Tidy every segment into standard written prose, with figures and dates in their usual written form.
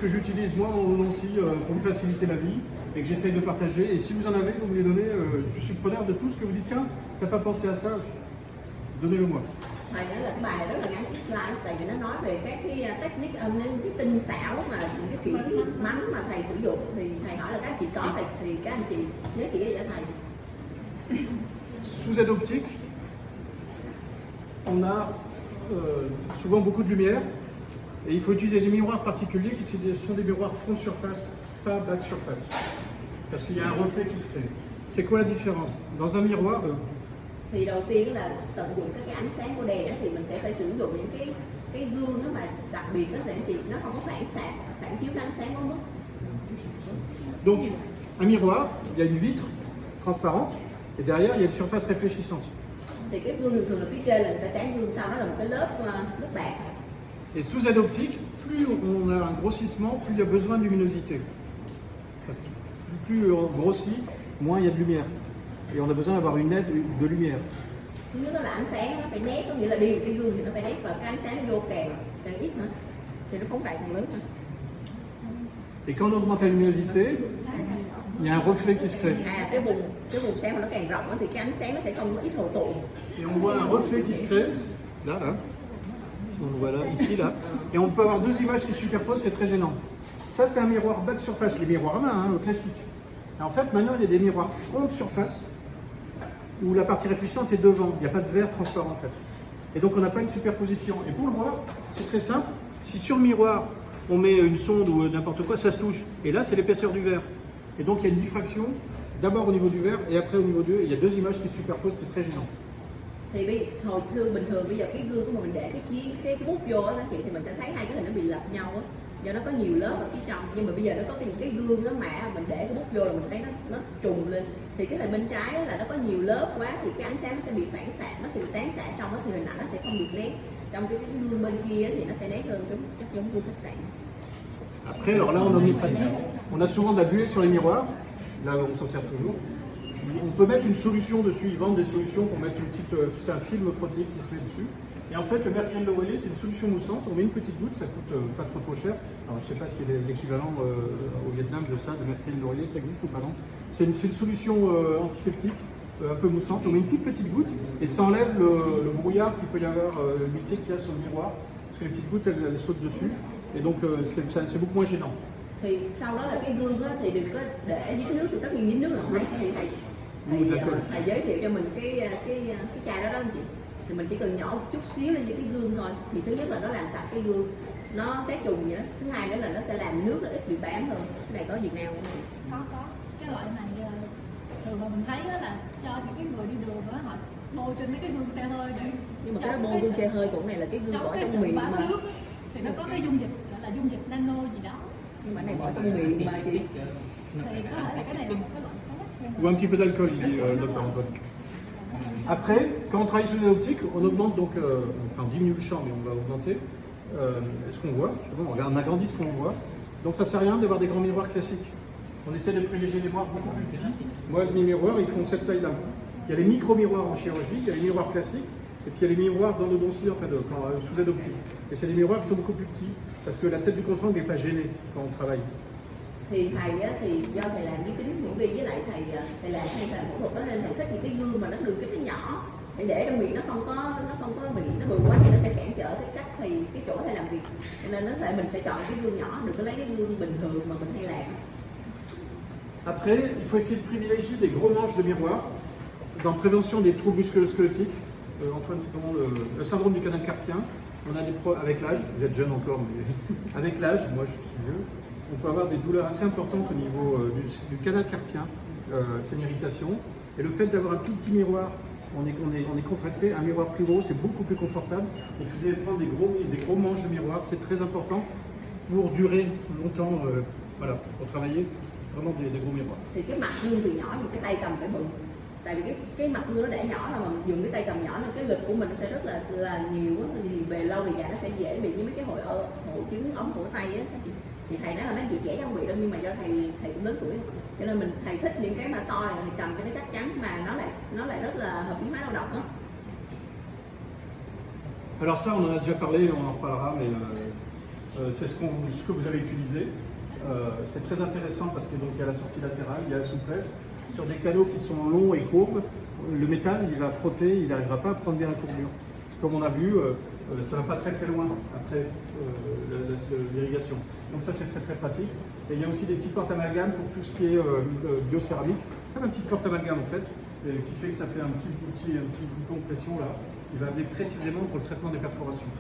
que j'utilise moi en aussi pour me faciliter la vie et que j'essaye de partager. Et si vous en avez, vous me les donnez. Je suis preneur de tout ce que vous dites. Tiens, t'as pas pensé à ça? Donnez-le-moi. Thầy nói là cái bài rất là ngắn cái slide, tại vì nó nói về các cái technique âm, những cái tinh xảo mà những cái kỹ mánh mà thầy sử dụng, thì thầy hỏi là các anh chị có thì các anh chị nhớ chỉ để cho thầy. Sous aide optique, on a souvent beaucoup de lumière et il faut utiliser des miroirs particuliers qui sont des miroirs front surface, pas back surface, parce qu'il y a un reflet qui se crée. C'est quoi la différence? Dans un miroir, Thì đầu tiên là tận dụng các cái ánh sáng của đèn thì mình sẽ phải sử dụng những cái gương đó mà đặc biệt đó để anh chị nó không có phản chiếu cái ánh sáng quá mức. donc un miroir, il y a une vitre transparente et derrière il y a une surface réfléchissante. Thì cái gương thường là phía trên là người ta tráng gương, sau đó là một cái lớp bạc. Et sous aide optique, plus on a un grossissement, plus il y a besoin de luminosité. Parce que plus on grossit, moins il y a de lumière. Et on a besoin d'avoir une aide de lumière. Thứ nhất là ánh sáng nó phải nét, có nghĩa là điều cái gương thì nó phải nét và cái ánh sáng nó vô càng ít hả? Thì nó phóng đại càng lớn hả? Et quand on augmente la luminosité, il y a un reflet qui se crée. Cái vùng sáng mà nó càng rộng thì cái ánh sáng nó sẽ không có ít hồi tụ. Et on voit un reflet qui se crée, là. On le voit là, ici, là. Et on peut avoir deux images qui se superposent, c'est très gênant. Ça, c'est un miroir back surface, les miroirs à main, classiques. Et en fait, maintenant, il y a des miroirs front surface, où la partie réfléchissante est devant. Il n'y a pas de verre transparent, en fait. Et donc, on n'a pas une superposition. Et pour le voir, c'est très simple. Si sur le miroir, on met une sonde ou n'importe quoi, ça se touche. Et là, c'est l'épaisseur du verre. Et donc, il y a une diffraction, d'abord au niveau du verre, et après au niveau du... Il y a deux images qui se superposent, c'est très gênant. Thì hồi xưa bình thường bây giờ cái gương của mình để cái bút vô á chị, thì mình sẽ thấy hai cái hình nó bị lệch nhau á, do nó có nhiều lớp ở phía trong. Nhưng mà bây giờ nó có cái gương đó mà mình để cái bút vô là mình thấy nó trùng lên. Thì cái hình bên trái là nó có nhiều lớp quá thì cái ánh sáng nó sẽ bị phản xạ, nó sẽ bị tán xạ trong đó, thì hình ảnh nó sẽ không được nét. Trong cái gương bên kia thì nó sẽ nét hơn, chắc giống gương khách sạn. Après, alors là, on en est pratique. On a souvent de la buée sur les miroirs. Là, on s'en sert toujours. On peut mettre une solution dessus. Ils vendent des solutions pour mettre une petite... c'est un film protéique qui se met dessus. Et en fait, le mercurine laurier, c'est une solution moussante. On met une petite goutte, ça coûte pas trop cher. Alors, je ne sais pas si l'équivalent au Vietnam de ça, de mercurine laurier, ça existe ou pas, non? C'est une solution antiseptique, un peu moussante. On met une toute petite goutte et ça enlève le brouillard qu'il peut y avoir, l'humidité qu'il y a sur le miroir. Parce que les petites gouttes, elles sautent dessus. Et donc, c'est beaucoup moins gênant. Thì sau đó là cái gương á, thì đừng có để dưới nước, thì tất nhiên dưới nước là không thấy. Thì thầy giới thiệu cho mình cái chai đó anh chị. Thì mình chỉ cần nhỏ một chút xíu lên với cái gương thôi. Thì thứ nhất là nó làm sạch cái gương, nó sát trùng vậy đó. Thứ hai nữa là nó sẽ làm nước nó ít bị bám hơn. Cái này có Việt Nam không? Có. Cái loại này thường mà mình thấy đó là cho những cái người đi đường đó họ bôi trên mấy cái gương xe hơi để. Nhưng mà cái đó bôi gương xe hơi cũng này là cái gương bỏ trong miệng mà. Nước, thì nó có cái dung dịch gọi là dung dịch nano gì đó. Nhưng mà này bỏ trong miệng mà chị. Thì có thể là cái này là một cái loại khác. Ou un petit peu d'alcool, il dit le docteur Antoine. Après, quand on travaille sur une optique, on augmente donc, enfin on diminue le champ, mais on va augmenter ce qu'on voit. On agrandit ce qu'on voit. Donc ça ne sert à rien d'avoir des grands miroirs classiques. On essaie de privilégier des miroirs beaucoup plus petits. Moi, mes miroirs, ils font cette taille-là. Il y a les micro-miroirs en chirurgie, il y a les miroirs classiques, et puis il y a les miroirs d'endodontie, enfin sous aide optique. Et c'est des miroirs qui sont beaucoup plus petits, parce que la tête du contre-angle n'est pas gênée quand on travaille. Thì thầy á, thì do thầy làm vi tính hữu vi với lại thầy làm phẫu thuật đó, nên thầy thích những cái gương mà nó đường kính nó nhỏ để trong miệng nó không có bị nó bự quá thì nó sẽ cản trở cái cách thì cái chỗ thầy làm việc, cho nên nó thể mình sẽ chọn cái gương nhỏ, đừng có lấy cái gương bình thường mà mình hay làm. Après, il faut essayer de privilégier des gros manches de miroir dans prévention des troubles musculo-squelettiques. Antoine, c'est comment le syndrome du canal carpien. On a avec l'âge, vous êtes jeune encore, mais avec l'âge, moi je suis vieux, on peut avoir des douleurs assez importantes au niveau du canal carpien. C'est une irritation. Et le fait d'avoir un tout petit miroir, on est contracté. Un miroir plus gros, c'est beaucoup plus confortable. Il faudrait prendre des gros manches de miroir, c'est très important pour durer longtemps, voilà, pour travailler vraiment des gros miroirs. Thì cái mặt gương thì nhỏ nhưng cái tay cầm phải bự. Tại vì cái mặt gương nó để nhỏ là mà mình dùng cái tay cầm nhỏ nên cái lực của mình nó sẽ rất là nhiều á, thì về lâu về dài nó sẽ dễ bị như mấy cái hội chứng ống cổ tay á. Thì thầy nói là mấy chị trẻ không bị đâu, nhưng mà do thầy cũng lớn tuổi, cho nên thầy thích những cái mà to là thầy cầm cho nó chắc chắn mà nó lại rất là hợp lý máy lao động đó. Alors ça, on en a déjà parlé, on en reparlera, mais c'est ce que vous avez utilisé. C'est très intéressant parce qu'il y a la sortie latérale, il y a la souplesse. Sur des canaux qui sont longs et courbes, le métal il va frotter, il n'arrivera pas à prendre bien la courbure. Comme on a vu, ça ne va pas très très loin après l'irrigation. Donc ça c'est très très pratique. Et il y a aussi des petits porte-amalgames pour tout ce qui est biocéramique, comme un petit porte-amalgame en fait, qui fait que ça fait un petit bouton de pression là, qui va aller précisément pour le traitement des perforations.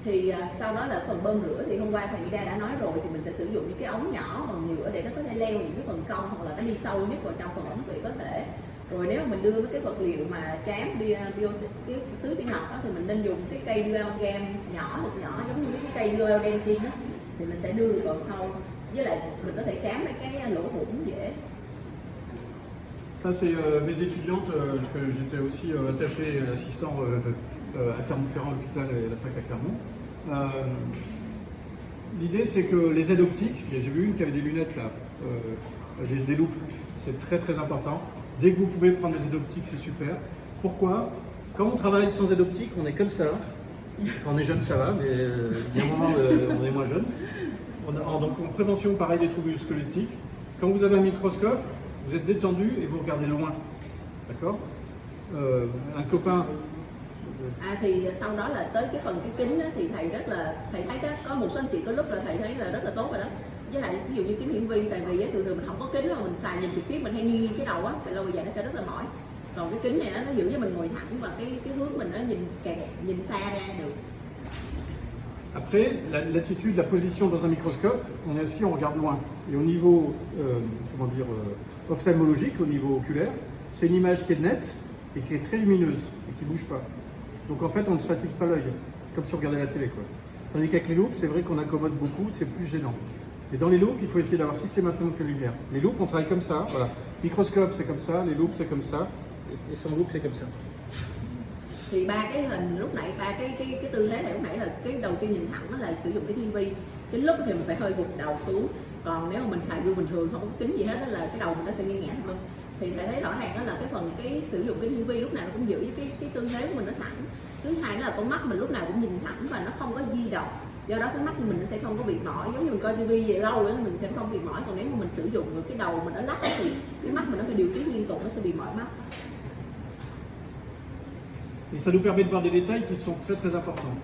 Thì sau đó là phần bơm rửa thì hôm qua thầy Ida đã nói rồi, thì mình sẽ sử dụng những cái ống nhỏ bằng nhựa để nó có thể leo những cái phần cong hoặc là nó đi sâu nhất vào trong phần ống tủy có thể. Rồi nếu mà mình đưa với cái vật liệu mà trám cái sứ sinh học đó, thì mình nên dùng cái cây dualgam nhỏ giống như cái cây dual dentin đó, thì mình sẽ đưa vào sâu, với lại mình có thể trám cái lỗ hổng dễ. Ça c'est mes étudiantes, que j'étais aussi attaché assistant à Clermont-Ferrand, l'hôpital et la fac à Clermont. L'idée c'est que les aides optiques, j'ai vu une qui avait des lunettes là, des loupes, c'est très très important. Dès que vous pouvez prendre des aides optiques, c'est super. Pourquoi? Quand on travaille sans aide optique, on est comme ça. Quand on est jeune, ça va, mais il y a un moment, on est moins jeune. Donc en prévention, pareil, des troubles musculo-squelettiques. Quand vous avez un microscope, vous êtes détendu et vous regardez loin. D'accord? Un copain. Thì sau đó là tới cái phần cái kính đó, thì thầy thấy có một số anh chị có lúc là thầy thấy là rất là tốt rồi đó. Với lại ví dụ như kính hiển vi, tại vì thường thường mình không có kính mà mình xài nhìn trực tiếp, mình hay nghiêng cái đầu á, thì lâu dài nó sẽ rất là mỏi. Còn cái kính này nó giữ cho mình ngồi thẳng và cái hướng mình nó nhìn xa ra được. Après, l'attitude, la position dans un microscope, on est assis, on regarde loin. Et au niveau, ophtalmologique, au niveau oculaire, c'est une image qui est nette et qui est très lumineuse et qui ne bouge pas. Donc en fait, on ne se fatigue pas l'œil. C'est comme si on regardait la télé, quoi. Tandis qu'avec les loupes, c'est vrai qu'on accommode beaucoup, c'est plus gênant. Et dans les loupes, il faut essayer d'avoir systématiquement la lumière. Les loupes, on travaille comme ça, voilà. Microscope, c'est comme ça, les loupes, c'est comme ça, et sans loupe, c'est comme ça. Thì ba cái hình lúc nãy, ba cái tư thế này lúc nãy là cái đầu tiên nhìn thẳng đó là sử dụng cái hiển vi. Kính lúc thì mình phải hơi gục đầu xuống. Còn nếu mà mình xài gương bình thường không có kính gì hết đó, là cái đầu mình nó sẽ nghiêng ngả hơn. Thì thầy thấy rõ ràng đó là cái sử dụng cái hiển vi lúc nào nó cũng giữ cái tư thế của mình nó thẳng. Thứ hai đó là con mắt mình lúc nào cũng nhìn thẳng và nó không có di động. Do đó cái mắt mình nó sẽ không có bị mỏi, giống như mình coi tivi về lâu nữa mình sẽ không bị mỏi. Còn nếu mà mình sử dụng cái đầu mình nó lắc thì cái mắt mình nó phải điều tiết liên tục, nó sẽ bị mỏi mắt. Et ça nous permet de voir des détails qui sont très très importants.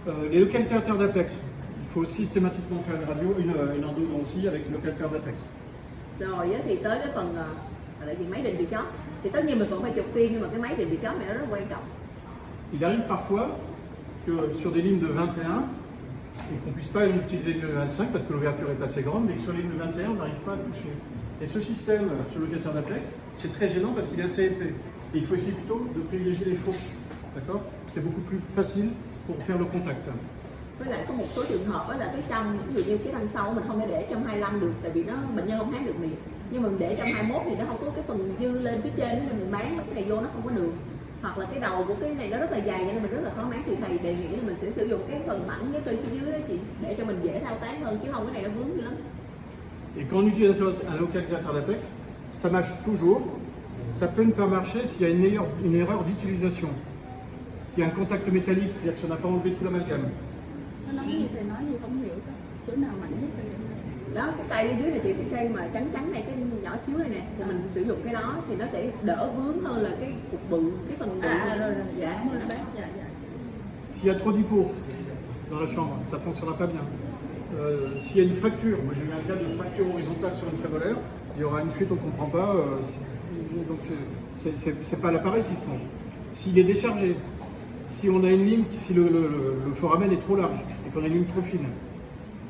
Les localisateurs d'Apex, il faut systématiquement faire une radio, une endo aussi avec le localisateur d'Apex. Rồi thì tới cái phần gọi là gì, máy định vị chóp. Thì tất nhiên mình vẫn phải chụp phim, nhưng mà cái máy định vị chóp này nó rất quan trọng. Il arrive parfois que sur des lignes de 21, et qu'on ne puisse pas utiliser une 25 parce que l'ouverture est assez grande, mais que sur les lignes de 21, on n'arrive pas à toucher. Et ce système sur le localisateur d'Apex, c'est très gênant parce qu'il est assez épais. Et il faut essayer plutôt de privilégier les fourches, d'accord? C'est beaucoup plus facile pour faire le contact. Với lại có một số trường hợp đó là cái trong, ví dụ như cái răng sau mình không thể để trong 25 được, tại vì bệnh nhân không há được miệng. Nhưng mà mình để trong 21 thì nó không có cái phần dư lên phía trên, nên mình bán cái này vô nó không có được. Hoặc là cái đầu của cái này nó rất là dài cho nên mình rất là khó mát, thì thầy đề nghị là mình sẽ sử dụng cái phần mảnh với phía dưới đó chị, để cho mình dễ thao tác hơn, chứ không cái này nó vướng dữ lắm. Et quand on utilise un localisateur d'Apex, ça marche toujours. Ça peut ne pas marcher s'il y a une erreur d'utilisation. S'il y a un contact métallique, c'est-à-dire que ça n'a pas enlevé tout l'amalgame. Nó nói gì thầy nói gì không hiểu, chỗ nào mạnh nhất thầy? Đó, cái tay ở dưới này chị, cái cây mà trắng này, cái nhỏ xíu này nè, thì mình sử dụng cái đó thì nó sẽ đỡ vướng hơn là cái cục bự, cái phần bự này. Rồi, Dạ, cảm ơn bác, dạ. S'il y a trop d'hypo dans la chambre, ça ne fonctionnera pas bien. S'il y a une fracture, moi j'ai eu un cas de fracture horizontale sur une prémolaire, il y aura une fuite, on ne comprend pas, donc c'est pas l'appareil qui se trompe. S'il est déchargé, si on a une ligne, si le foramen est trop large et qu'on a une ligne trop fine.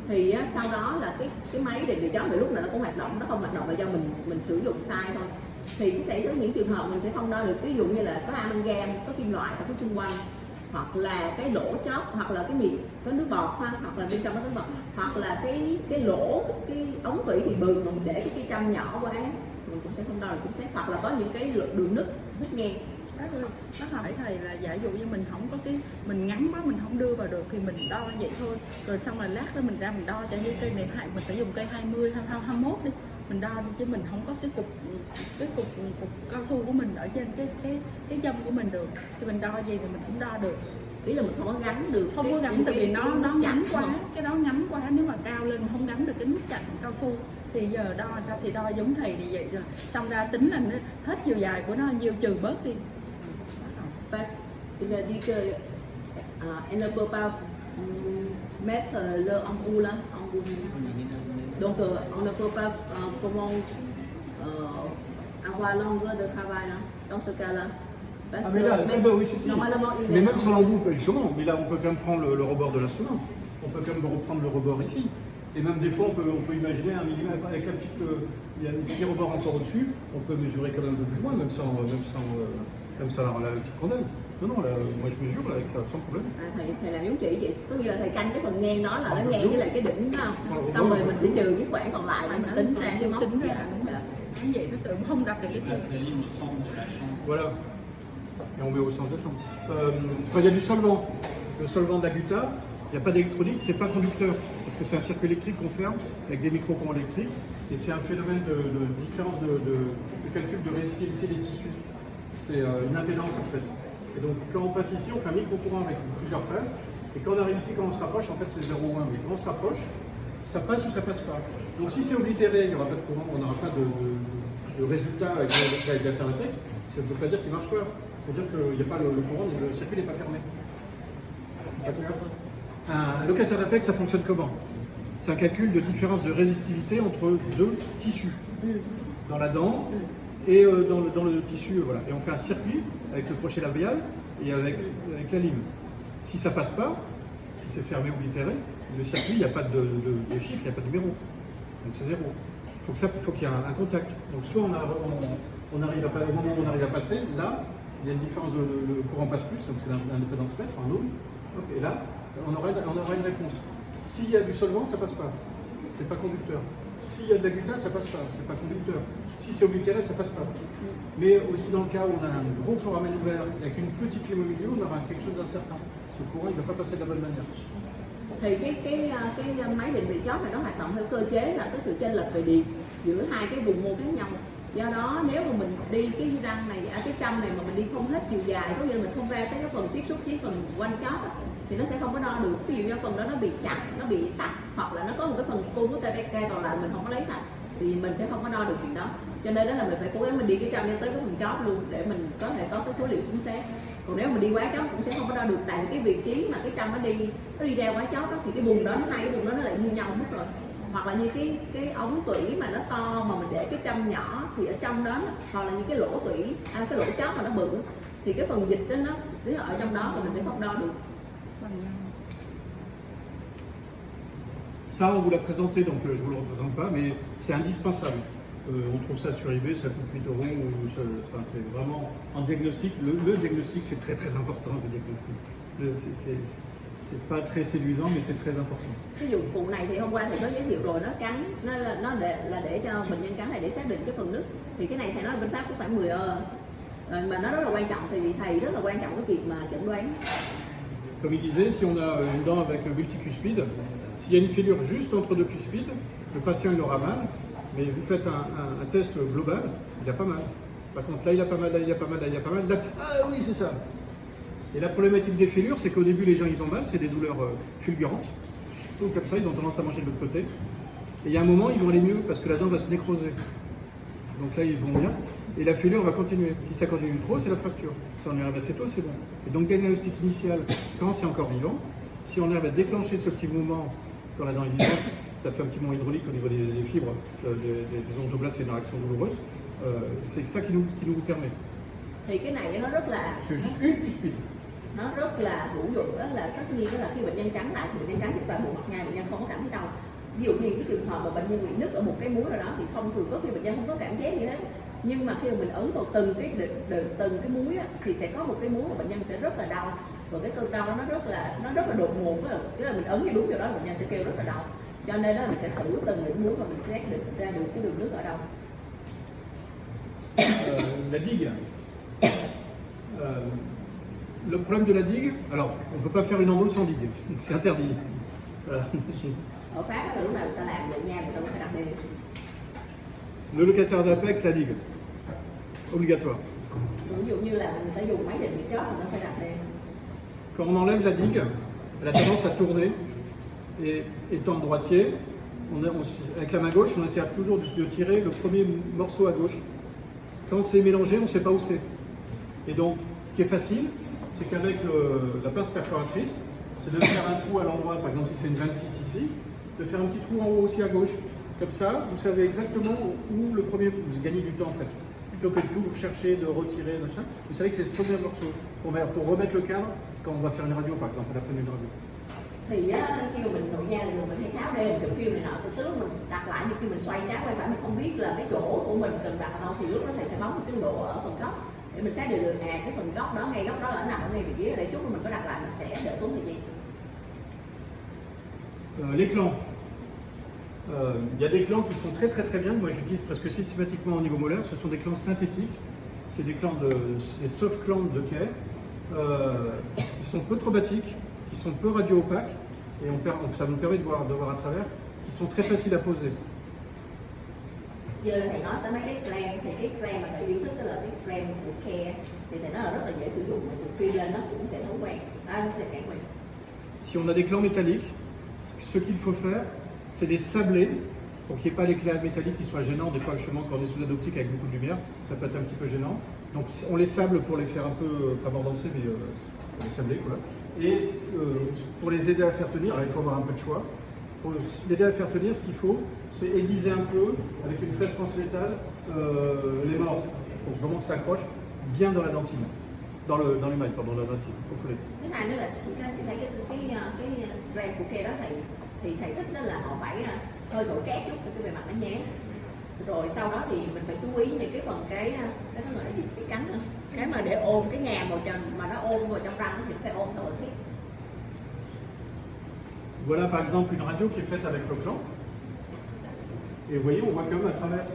Thì sau đó là cái máy định vị chóp này lúc nào nó cũng hoạt động, nó không hoạt động là do mình sử dụng sai thôi. Thì sẽ có những trường hợp mình sẽ không đo được, ví dụ như là có amalgam, có kim loại ở phía xung quanh, hoặc là cái lỗ chóp, hoặc là cái miệng có nước bọt, hoặc là bên trong có nước bọt, hoặc là cái lỗ, cái ống tủy thì bự mà mình để cái trăm nhỏ quá, mình cũng sẽ không đo được chính xác. Hoặc là có những cái đường nứt ngang. Bác ơi, bác hỏi thầy là giả dụ như mình không có mình ngắn quá mình không đưa vào được thì mình đo vậy thôi, rồi xong rồi lát nữa mình ra mình đo cho như cây này mình phải dùng cây 20 hay 21 đi, mình đo đi, chứ mình không có cái cục cao su của mình ở trên cái dâm của mình được, thì mình đo gì thì mình cũng đo được. ý là mình không có gắn được Không có gắn tại vì nó chặt ngắn quá, không? cái đó ngắn quá, nếu mà cao lên không gắn được cái nút chặn cao su thì giờ đo sao thì đo giống thầy thì vậy rồi, xong ra tính là nó hết chiều dài của nó nhiêu trừ bớt đi. Và đi chơi elle ne peut pas mettre leur ampoule là ampoule. Donc on ne peut pas comment avoir longueur de travail là dans ce cas là. Parce Ah mais là, que bah oui, si. normalement, il Mais est même sans l'embout, justement, mais là on peut quand même prendre le rebord de l'instrument. On peut quand même reprendre le rebord ici. Et même des fois on peut imaginer un millimètre avec la petite, il y a un petit rebord encore au-dessus, on peut mesurer quand même un peu plus loin, même sans la petite rondelle. Non, non, là, moi je mesure là, avec ça sans problème. thầy làm giống chị vậy, có nghĩa là thầy canh cái phần ngang đó là nó ngang với lại cái đỉnh đó, xong rồi mình sẽ trừ cái khoảng còn lại để mình tính ra cái móc. tính ra đúng rồi. Nó vậy nó tự không đặt được cái Place la ligne au centre de la chambre. Voilà. Et on met au centre de la chambre. Quand il y a du solvant, le solvant d'Aguta, il n'y a pas d'électrolyte, c'est pas conducteur, parce que c'est un circuit électrique qu'on ferme avec des micro-courants électriques, et c'est un phénomène de différence de calcul de résistivité des tissus. C'est une impédance en fait. Et donc quand on passe ici, on fait un micro-courant avec plusieurs phases, et quand on arrive ici, quand on se rapproche, en fait c'est 0,1, mais quand on se rapproche, ça passe ou ça passe pas. Donc si c'est oblitéré, il n'y aura pas de courant, on n'aura pas de résultat avec l'Internetex, ça ne veut pas dire qu'il ne marche pas. C'est-à-dire qu'il n'y a pas le courant, le circuit n'est pas fermé. Pas clair. Un locataire d'Apex, ça fonctionne comment? C'est un calcul de différence de résistivité entre deux tissus, dans la dent et dans le tissu. Voilà. Et on fait un circuit avec le crochet labial et avec la lime. Si ça passe pas, si c'est fermé ou oblitéré, le circuit, il n'y a pas de chiffre, il n'y a pas de numéro. Donc c'est 0. Il faut qu'il y ait un contact. Donc soit on arrive à, au moment où on arrive à passer, là, il y a une différence le courant passe plus, donc c'est l'impédance mètre, en ohm. Et là, on aura une réponse. S'il y a du solvant, ça passe pas. C'est pas conducteur. S'il y a de la gutane, ça passe pas. C'est pas conducteur. Si c'est oblitéré, ça passe pas. Mais aussi dans le cas où on a un gros foramen ouvert avec une petite lime au milieu, on aura quelque chose d'incertain. Ce courant, il ne va pas passer de la bonne manière. Thì cái máy định vị chóp này nó hoạt động theo cơ chế là cái sự chênh lệch về điện giữa hai cái vùng mô khác nhau. Do đó nếu mà mình đi cái răng này, cái trăm này mà mình đi không hết chiều dài, có nghĩa là mình không ra tới cái phần tiếp xúc với phần quanh chóp thì nó sẽ không có đo được. Ví dụ như phần đó nó bị chặt, nó bị tắc, hoặc là nó có một cái phần cung của TPK còn lại mình không có lấy sạch thì mình sẽ không có đo được chuyện đó. Cho nên đó là mình phải cố gắng mình đi cái trăm cho tới cái phần chóp luôn để mình có thể có cái số liệu chính xác. Còn nếu mình đi quá chóp cũng sẽ không có đo được, tại cái vị trí mà cái trăm nó đi ra quá chóp đó, thì cái vùng đó hai cái vùng đó nó lại như nhau hết rồi. Hoặc là như cái ống tủy mà nó to mà mình để cái trăm nhỏ thì ở trong đó, hoặc là những cái lỗ tủy, cái lỗ chóp mà nó bự thì cái phần dịch đó nó ở trong đó và mình sẽ không đo được. Ça, on vous l'a présenté, donc je ne vous le représente pas, mais c'est indispensable. On trouve ça sur eBay, ça coûte 8 euros. C'est vraiment en diagnostic. Le diagnostic, c'est très très important. Le diagnostic, c'est pas très séduisant, mais c'est très important. Cái dụng cụ này thì hôm qua thầy có giới thiệu rồi, nó cắn, nó để cho bệnh nhân cắn này để xác định cái phần nứt. Thì cái này thầy nói bên Pháp cũng khoảng 10 euro. Mà nó rất là quan trọng, vì thầy rất là quan trọng cái việc mà chẩn đoán. Comme il disait, si on a une dent avec multicuspide, s'il y a une fêlure juste entre deux cuspides, le patient il aura mal, mais vous faites un test global, il a pas mal. Par contre, là il a pas mal, là il a pas mal, là il a pas mal. Là, ah oui, c'est ça. Et la problématique des fêlures, c'est qu'au début les gens ils ont mal, c'est des douleurs fulgurantes. Donc comme ça, ils ont tendance à manger de l'autre côté. Et il y a un moment, ils vont aller mieux parce que la dent va se nécroser. Donc là, ils vont bien. Et la fêlure va continuer. Si ça continue trop, c'est la fracture. Si on arrive assez tôt, c'est bon. Et donc, diagnostic initial, quand c'est encore vivant, si on arrive à déclencher ce petit mouvement quand la dent est vivante, ça fait un petit mouvement hydraulique au niveau des fibres, des odontoblastes, c'est une réaction douloureuse. C'est ça qui nous permet. Thì cái này nó rất là C'est juste une cuspide. nó rất là hữu dụng, đó là tất nhiên đó là khi bệnh nhân cắn lại thì bệnh nhân cắn trên toàn bộ mặt ngay, bệnh nhân không có cảm thấy đau. Ví dụ như cái trường hợp mà bệnh nhân bị nứt ở một cái múi nào đó thì thông thường có khi bệnh nhân không có cảm giác gì hết, nhưng mà khi mà mình ấn vào từng cái múi á, thì sẽ có một cái múi mà bệnh nhân sẽ rất là đau, và cái cơn đau nó rất là đột ngột, tức là mình ấn như đúng vào đó bệnh nhân sẽ kêu rất là đau. Cho nên đó mình sẽ thử từng điểm múi và mình xác định ra được cái đường nước ở đâu. La digue. Le problème de la digue, alors on ne peut pas faire une embole sans digue, c'est interdit. Voilà. Ở Pháp là lúc nào người ta làm vậy nha, người ta phải đặt đây. Le locataire d'Apex, la digue. Obligatoire. Ví dụ như là người ta dùng máy định vị chóp thì nó phải đặt đây. quand on enlève la digue, elle a tendance à tourner. Et étant droitier, avec la main gauche, on essaie toujours de tirer le premier morceau à gauche. Quand c'est mélangé, on ne sait pas où c'est. Et donc, ce qui est facile, c'est qu'avec la pince perforatrice, c'est de faire un trou à l'endroit, par exemple si c'est une 26 ici, de faire un petit trou en haut aussi à gauche. Comme ça, vous savez exactement où le premier, vous gagnez du temps en fait. Plutôt que de tout rechercher, de retirer, machin, vous savez que c'est le premier morceau. Pour remettre le cadre, quand on va faire une radio par exemple, à la fin d'une radio. Thì á, khi mà mình nội gia thì mình hay tháo đê chụp phim này nọ, từ lúc mình đặt lại như khi mình xoay trái quay phải mình không biết là cái chỗ của mình cần đặt ở đâu thì lúc đó thầy sẽ bấm cái độ ở phần góc để mình xác định được cái phần góc đó ngay góc đó là nằm ở ngay vị trí để chút mình có đặt lại mình sẽ đỡ tốn thời gian. Les clans. Il y a des clans qui sont très bien. Moi j'utilise presque systématiquement au niveau molaire. Ce sont des clans synthétiques. C'est des clans des soft clans de Kerr. Qui sont peu traumatiques, qui sont peu radio-opaques. Et ça nous permet de voir à travers. Qui sont très faciles à poser. Giờ thầy nói tới mấy cái clamp thì cái clamp mà thầy yêu thích là cái clamp của Kerr thì thầy nói là rất là dễ sử dụng mà chụp phim lên nó cũng sẽ thấu quen, sẽ cản quen. Si on a des clans métalliques, ce qu'il faut faire, c'est les sabler pour qu'il n'y ait pas l'éclat métallique qui soit gênant. Des fois, justement, quand on est sous la optique avec beaucoup de lumière, ça peut être un petit peu gênant. Donc, on les sable pour les faire un peu, pas mordancer, mais pour les sabler, quoi. Et pour les aider à faire tenir, alors il faut avoir un peu de choix. Pour les aider à faire tenir, ce qu'il faut, c'est aiguiser un peu avec une fraise transmétal les morts, pour vraiment que ça accroche bien dans la dentine, dans l'émail, pardon, dans la dentine, pour coller. Thứ hai nữa là cái brand của Kerr đó thì thầy thích đó là họ phải hơi thổi cát chút cho cái bề mặt nó nhám. Rồi sau đó thì mình phải chú ý những cái phần cái nó gọi là gì, cái cánh nữa, cái mà để ôm cái nhà màu trần mà nó ôm vào trong răng thì phải ôm theo thiết. Voilà par exemple une radio qui est faite avec le clan. Et vous voyez, on voit comme à travers.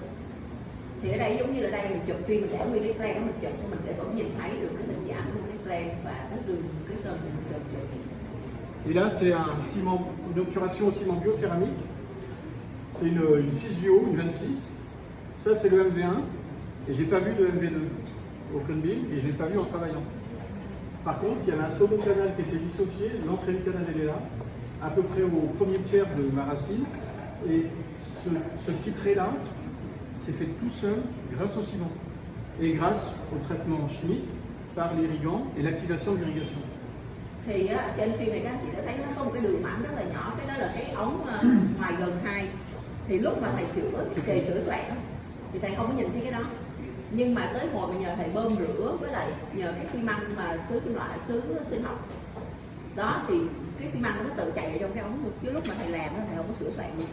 Thì ở đây giống như là đây mình chụp phim mình để nguyên cái clan đó mình chụp thì mình sẽ vẫn nhìn thấy được cái hình dạng của cái clan và cái đường cái sơn mình chụp. Et là, c'est une obturation au ciment biocéramique. C'est une 6 duo, une 26. Ça, c'est le MV1. Et j'ai pas vu le MV2 au Conbil et je l'ai pas vu en travaillant. Par contre, il y avait un second canal qui était dissocié. L'entrée du canal, elle est là, à peu près au premier tiers de ma racine. Et ce petit trait-là, c'est fait tout seul grâce au ciment. Et grâce au traitement chimique par l'irrigant et l'activation de l'irrigation. Thì trên phim này các anh chị đã thấy nó có một cái đường mảnh rất là nhỏ, cái đó là cái ống ngoài gần 2. Thì lúc mà thầy thầy sửa soạn thì thầy không có nhìn thấy cái đó, nhưng mà tới hồi mà nhờ thầy bơm rửa với lại nhờ cái xi măng mà xứ kim loại, xứ sinh học đó thì cái xi măng nó tự chạy vào trong cái ống chứ lúc mà thầy làm đó thầy không có sửa soạn gì.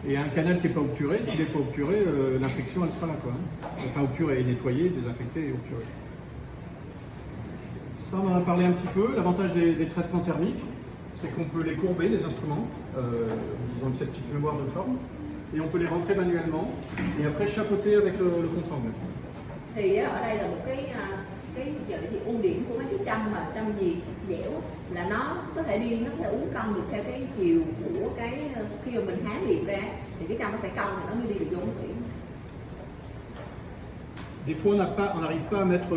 Et un canal qui n'est pas obturé, s'il n'est pas obturé, l'infection elle sera là quoi. Enfin obturé, nettoyé, désinfecté et obturé. Ça on en a parlé un petit peu. L'avantage des traitements thermiques, c'est qu'on peut les courber, les instruments. Ils ont cette petite mémoire de forme. Et on peut les rentrer manuellement. Et après chapeauter avec le contre-angle. Thì ở đây là một cái giờ cái gì ưu điểm của mấy cái trăm mà trăm gì dẻo là nó có thể đi, nó có thể uốn cong được theo cái chiều của cái khi mà mình há miệng ra thì cái trăm nó phải cong thì nó mới đi được vô ống thủy. Des fois on n'arrive pas à mettre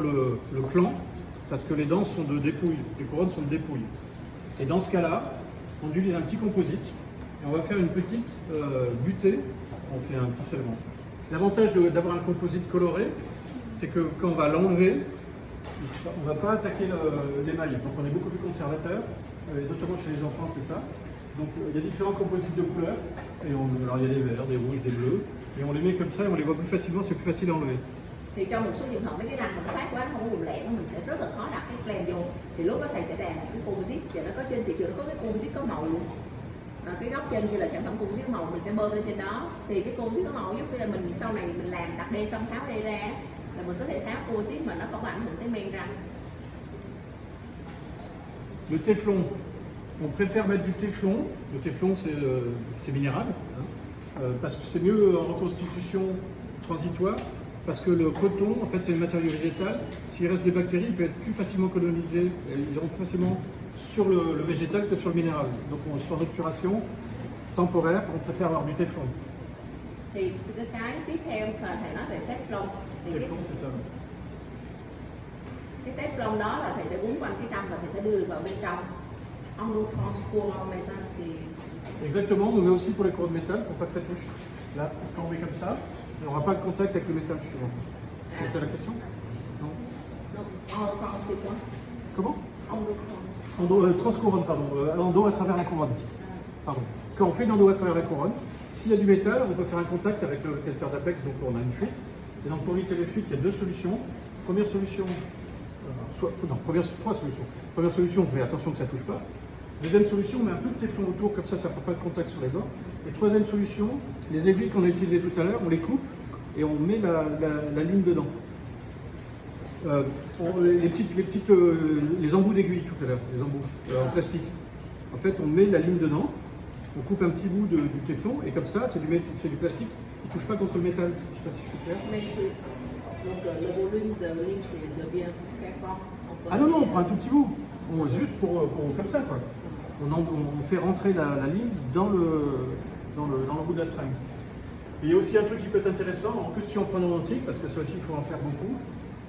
le clan parce que les dents sont de dépouille, les couronnes sont de dépouille. Et dans ce cas-là, on utilise un petit composite et on va faire une petite butée, on fait un petit scellement. L'avantage d'avoir un composite coloré, c'est que quand on va l'enlever, on ne va pas attaquer l'émail, donc on est beaucoup plus conservateur, notamment chez les enfants c'est ça. Donc il y a différents composites de couleurs, et alors il y a des verts, des rouges, des bleus, et on les met comme ça et on les voit plus facilement, c'est plus facile à enlever. Thì trong một số trường hợp mấy cái răng mà nó phát quá nó không có vùng lẹn mình sẽ rất là khó đặt cái clamp vô, thì lúc đó thầy sẽ làm cái composite và nó có trên thị trường nó có cái composite có màu luôn. Cái góc trên kia là sản phẩm composite màu mình sẽ bơm lên trên đó thì cái composite có màu giúp là mình sau này mình làm đặt đê xong tháo đê ra là mình có thể tháo composite mà nó không ảnh hưởng tới men răng. Le téflon, on préfère mettre du téflon. Le téflon c'est minérable, parce que c'est mieux en reconstitution transitoire. Parce que le coton, en fait, c'est un matériau végétal. S'il reste des bactéries, il peut être plus facilement colonisé. Ils iront plus facilement sur le végétal que sur le minéral. Donc, sur l'obturation temporaire, on préfère avoir du téflon. Thì cái tiếp theo thầy nói về téflon. Téflon, c'est ça. cái teflon đó là thầy sẽ quấn quanh cái trăm và thầy sẽ đưa được vào bên trong. On nous transforme métal, c'est Exactement, on met aussi pour les courants de métal pour pas que ça touche. Là, quand on met comme ça, on n'aura pas le contact avec le métal justement. C'est ça la question? Non. non, on trans c'est quoi? Comment? On nous trans. Transcouronne, pardon. Endo à travers la couronne. Pardon. Quand on fait une endo à travers la couronne, s'il y a du métal, on peut faire un contact avec le locataire d'Apex, donc on a une fuite. Et donc pour éviter les fuites, il y a deux solutions. Première solution, trois solutions. Première solution, on fait attention que ça ne touche pas. Deuxième solution, on met un peu de téflon autour, comme ça ne fera pas de contact sur les bords. Et troisième solution, les aiguilles qu'on a utilisées tout à l'heure, on les coupe et on met la ligne dedans. Les embouts d'aiguilles tout à l'heure, les embouts en plastique. En fait, on met la ligne dedans, on coupe un petit bout du téflon et comme ça, c'est du plastique qui ne touche pas contre le métal. Je ne sais pas si je suis clair. Mais c'est donc le volume de ligne c'est devient très fort. Ah non, non, on prend un tout petit bout. Juste pour comme ça, quoi. On fait rentrer la ligne dans le bout de la seringue. Et il y a aussi un truc qui peut être intéressant, en plus si on prend un antique, parce que ça aussi il faut en faire beaucoup,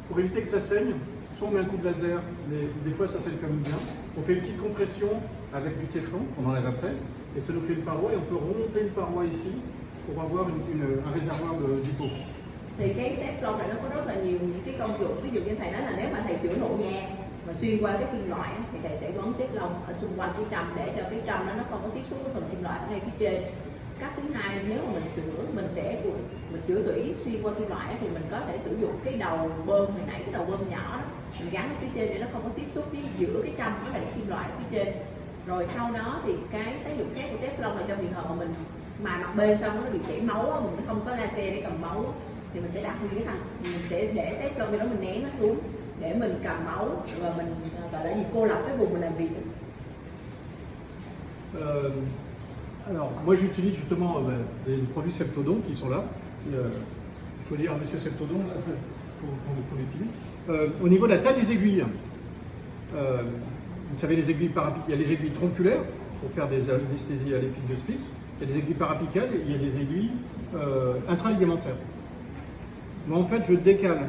pour éviter que ça saigne, soit on met un coup de laser, mais des fois ça saigne quand même bien. On fait une petite compression avec du téflon, on enlève après, et ça nous fait une paroi, et on peut remonter une paroi ici pour avoir un réservoir d'hypo. Thì cái teflon này nó có rất là nhiều những cái công dụng, ví dụ như thầy nói là nếu mà thầy chữa nổ nhang mà xuyên qua cái kim loại thì thầy sẽ quấn teflon ở xung quanh cái trâm để cho cái trâm nó không có tiếp xúc với phần kim loại ở ngay phía trên. Cách thứ hai, nếu mà mình sửa mình chữa tủy xuyên qua kim loại thì mình có thể sử dụng cái đầu bơm hồi nãy, cái đầu bơm nhỏ đó mình gắn ở phía trên để nó không có tiếp xúc với giữa cái trâm với lại cái kim loại ở phía trên. Rồi sau đó thì cái tác dụng khác của teflon là trong trường hợp mà mình mặt bên xong nó bị chảy máu, mình không có laser để cầm máu thì mình sẽ đặt nguyên cái thanh, mình sẽ để teflon bên đó mình nén nó xuống để mình cầm máu và mình gọi là gì cô lập cái vùng mình làm việc. Alors, moi j'utilise justement des produits Septodon qui sont là. Et, il faut dire à monsieur Septodon qu'on l'utilise. Au niveau de la taille des aiguilles, vous savez, les aiguilles il y a les aiguilles tronculaires pour faire des anesthésies à l'épique de Spix. Il y a des aiguilles parapicales et il y a des aiguilles intraligamentaires. Moi en fait, je décale.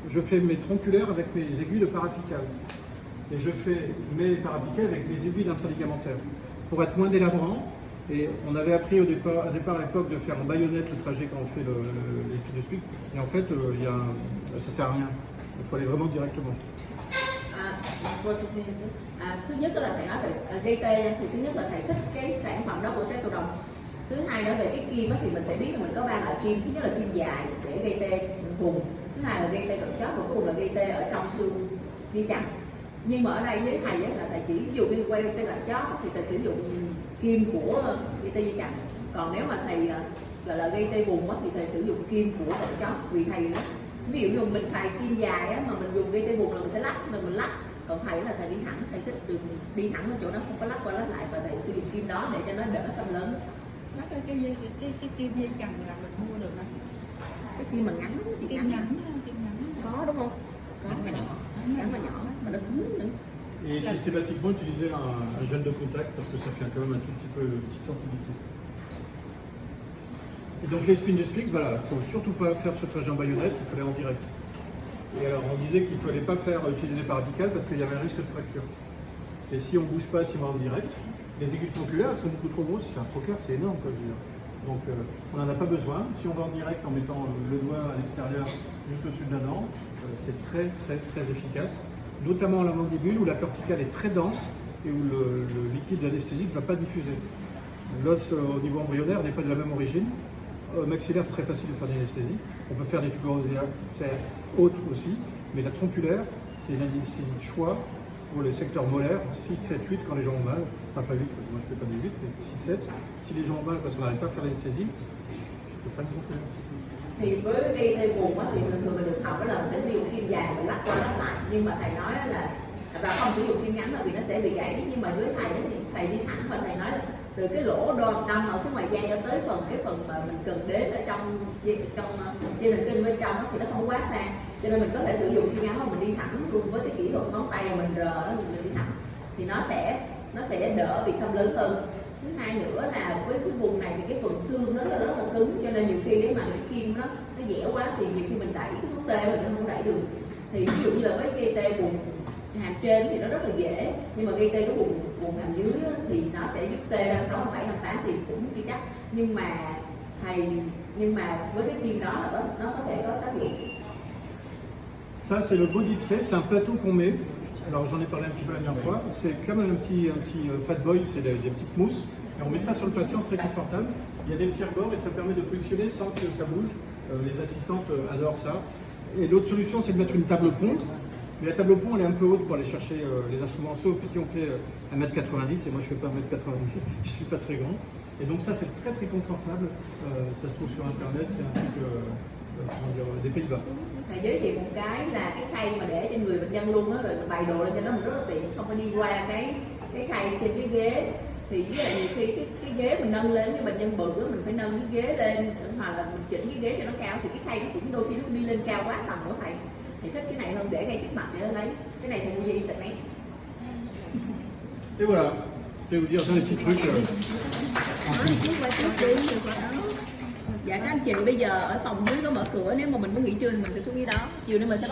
Je fais mes tronculaires avec mes aiguilles de parapicales. Et je fais mes parapicales avec mes aiguilles d'intraligamentaires. Pour être moins délabrant, et on avait appris au départ à l'époque de faire en baïonnette le trajet quand on fait l'épi de Spix. Et en fait, ça ne sert à rien. Il faut aller vraiment directement. Thứ nhất là thầy nói về gây tê thì thứ nhất là thầy thích cái sản phẩm đó của Septodon. Thứ hai đó về cái kim thì mình sẽ biết là mình có ba loại kim. Thứ nhất là kim dài để gây tê vùng, thứ hai là gây tê cận chóp và cuối cùng là gây tê ở trong xương dây chằng. Nhưng mà ở đây với thầy là thầy chỉ ví dụ như quay tê cận chóp thì thầy sử dụng kim của gây tê dây chằng. Còn nếu mà thầy gọi là gây tê vùng thì thầy sử dụng kim của cận chóp vì thầy đó. Ví dụ như mình xài kim dài mà mình dùng gây tê vùng là mình sẽ lắc, mình lắc. Còn thầy là thầy đi thẳng, thầy thích đi thẳng ở chỗ đó không có lắc qua lắc lại và thầy sử dụng kim đó để cho nó đỡ xâm lấn. cái kim dây chằng là mình mua được hả? Cái kim mà ngắn, Kim ngắn có đúng không? Ngắn mà nhỏ mà nó cứng nữa. Et systématiquement utiliser un gel de contact parce que ça fait quand même un tout petit peu de petite sensibilité. Et donc les spins de Spix, voilà, il ne faut surtout pas faire ce trajet en baïonnette, il faut aller en direct. Et alors on disait qu'il ne fallait pas utiliser des parapicales parce qu'il y avait un risque de fracture. Et si on ne bouge pas, si on va en direct, les aiguilles tronculaires elles sont beaucoup trop grosses, c'est un trocar, c'est énorme quoi, je veux dire. Donc on n'en a pas besoin. Si on va en direct en mettant le doigt à l'extérieur, juste au-dessus de la dent, c'est très très très efficace. Notamment la mandibule où la corticale est très dense et où le liquide anesthésique ne va pas diffuser. L'os au niveau embryonnaire n'est pas de la même origine. Maxillaire, c'est très facile de faire des anesthésies. On peut faire des tuberosières hautes aussi, mais la tronculaire, c'est une anesthésie de choix pour les secteurs molaires, 6, 7, 8 quand les gens ont mal. Enfin, pas 8, moi je ne fais pas des 8, mais 6, 7. Si les gens ont mal parce qu'on n'arrive pas à faire l'anesthésie, je peux faire une tronculaire. Thì với gây tê vùng thì thường thường mình được học là mình sẽ sử dụng kim dài mình lắc qua lắc lại, nhưng mà thầy nói là và không sử dụng kim ngắn là vì nó sẽ bị gãy. Nhưng mà với thầy thì thầy đi thẳng và thầy nói là từ cái lỗ đâm ở phía ngoài da cho tới cái phần mà mình cần đến ở trong dây thần kinh bên trong thì nó không quá xa, cho nên mình có thể sử dụng kim ngắn mà mình đi thẳng luôn với cái kỹ thuật ngón tay mà mình rờ đó mình đi thẳng thì nó sẽ đỡ bị xâm lấn hơn. Thứ hai nữa là với cái vùng này thì cái phần xương nó rất là cứng, cho nên nhiều khi nếu mà cái kim nó dẻo quá thì nhiều khi mình đẩy cái thuốc tê mình sẽ không đẩy được. Thì ví dụ như là với gây tê vùng hàm trên thì nó rất là dễ, nhưng mà gây tê cái vùng hàm dưới á, thì nó sẽ giúp tê hàm 6, hàm 7, hàm 8 thì cũng chưa chắc. Nhưng mà với cái tiêm đó là nó có thể có tác dụng. Ça, c'est le body tray, c'est un plateau qu'on met. Alors, j'en ai parlé un petit peu la dernière fois. C'est comme un petit fat boy, c'est des petites mousses. Et on met ça sur le patient, c'est très confortable. Il y a des petits rebords et ça permet de positionner sans que ça bouge. Les assistantes adorent ça. Et l'autre solution, c'est de mettre une table pont. Mais la table pont, elle est un peu haute pour aller chercher les instruments, sauf si on fait 1m90. Et moi, je ne fais pas 1m90, je ne suis pas très grand. Et donc ça, c'est très très confortable. Ça se trouve sur Internet, c'est un truc comment dire, des Pays-Bas. Thầy giới thiệu một cái là cái khay mà để trên người bệnh nhân luôn á, rồi bày đồ lên cho nó mình rất là tiện, không phải đi qua cái khay trên cái ghế. Thì với lại nhiều khi cái ghế mình nâng lên cho bệnh nhân bự á, mình phải nâng cái ghế lên hoặc là mình chỉnh cái ghế cho nó cao, thì cái khay nó cũng đôi khi nó đi lên cao quá tầm của thầy. Thì thích cái này hơn, để ngay trước mặt để lấy. Cái này thầy mua gì internet. Et voilà, je vais vous dire ça, les petits trucs. Dạ các anh chị, bây giờ ở phòng dưới có mở cửa, nếu mà mình muốn nghỉ trưa thì mình sẽ xuống dưới đó, chiều nay mình sẽ